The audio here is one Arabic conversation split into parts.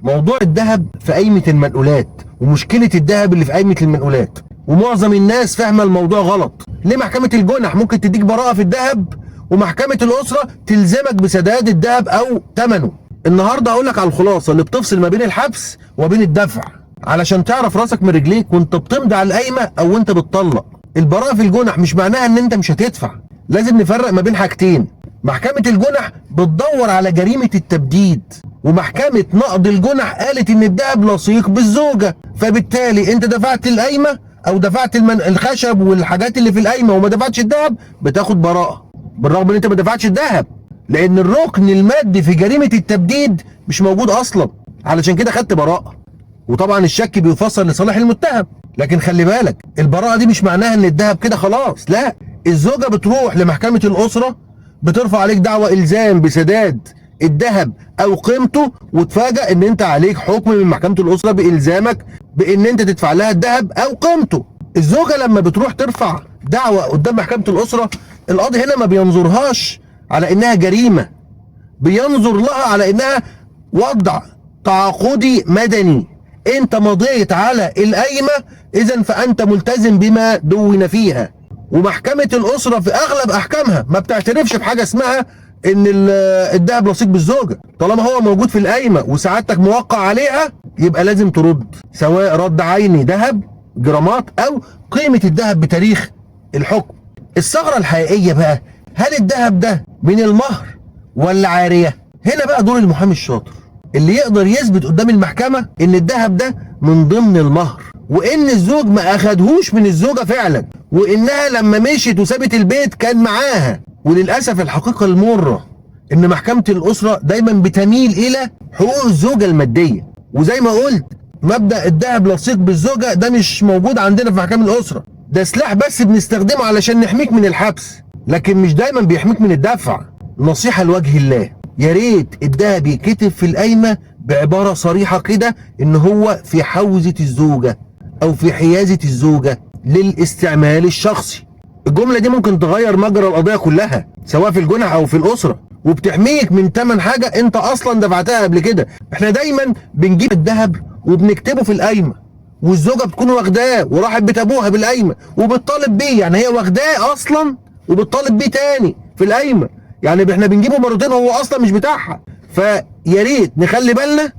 موضوع الذهب في قايمة المنقولات ومشكلة الذهب اللي في قايمة المنقولات، ومعظم الناس فاهمة الموضوع غلط. ليه محكمة الجنح ممكن تديك براءة في الذهب ومحكمة الأسرة تلزمك بسداد الذهب أو ثمنه؟ النهارده هقول لك على الخلاصة اللي بتفصل ما بين الحبس وبين الدفع، علشان تعرف راسك من رجليك وانت بتمضي على القايمة او وانت بتطلق. البراءة في الجنح مش معناها ان انت مش هتدفع، لازم نفرق ما بين حاجتين. محكمة الجنح بتدور على جريمة التبديد، ومحكمة نقض الجنح قالت ان الذهب لصيق بالزوجة، فبالتالي انت دفعت القايمة او دفعت الخشب والحاجات اللي في القايمة وما دفعتش الذهب بتاخد براءة، بالرغم ان انت ما دفعتش الذهب، لان الركن المادي في جريمة التبديد مش موجود اصلا، علشان كده خدت براءة. وطبعا الشك بيفسر لصالح المتهم، لكن خلي بالك البراءة دي مش معناها ان الذهب كده خلاص، لا. الزوجة بتروح لمحكمة الأسرة بترفع عليك دعوة إلزام بسداد الذهب أو قيمته، وتفاجأ ان انت عليك حكم من محكمة الأسرة بإلزامك بان انت تدفع لها الذهب أو قيمته. الزوجة لما بتروح ترفع دعوة قدام محكمة الأسرة، القاضي هنا ما بينظرهاش على انها جريمة، بينظر لها على انها وضع تعاقدي مدني. انت مضيت على القايمة، اذا فانت ملتزم بما دون فيها. ومحكمة الأسرة في اغلب احكامها ما بتعترفش بحاجة اسمها ان الذهب لصيق بالزوجة، طالما هو موجود في القايمة وسعادتك موقع عليها يبقى لازم ترد، سواء رد عيني ذهب جرامات او قيمة الذهب بتاريخ الحكم. الثغرة الحقيقية بقى، هل الذهب ده من المهر ولا عارية؟ هنا بقى دور المحامي الشاطر اللي يقدر يثبت قدام المحكمة ان الذهب ده من ضمن المهر، وان الزوج ما اخدهوش من الزوجة فعلا، وانها لما مشيت وسابت البيت كان معاها. وللأسف الحقيقة المرة ان محكمة الأسرة دايما بتميل الى حقوق الزوجة المادية، وزي ما قلت مبدأ الذهب لصيق بالزوجة ده مش موجود عندنا في محكمة الأسرة، ده سلاح بس بنستخدمه علشان نحميك من الحبس، لكن مش دايما بيحميك من الدفع. نصيحة لوجه الله، يا ريت الذهب يتكتب في القايمة بعبارة صريحة كده ان هو في حوزة الزوجة او في حيازة الزوجة للاستعمال الشخصي. الجملة دي ممكن تغير مجرى القضية كلها سواء في الجنح او في الأسرة، وبتحميك من تمن حاجة انت اصلا دفعتها قبل كده. احنا دايما بنجيب الذهب وبنكتبه في القايمة، والزوجة بتكون واخداه وراحت بيت ابوها بالقايمة وبتطالب بيه، يعني هي واخداه اصلا وبتطالب بيه تاني في القايمة، يعني احنا بنجيبه مرتين وهو اصلا مش بتاعها. فيا ريت نخلي بالنا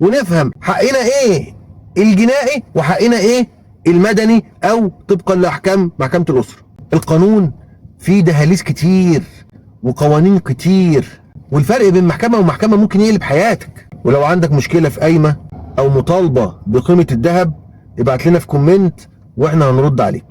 ونفهم حقنا ايه الجنائي وحقنا ايه المدني او طبقا لاحكام محكمة الأسرة. القانون فيه دهاليز كتير وقوانين كتير، والفرق بين محكمة ومحكمة ممكن يقلب حياتك. ولو عندك مشكلة في قايمة او مطالبة بقيمة الذهب ابعت لنا في كومنت واحنا هنرد عليك.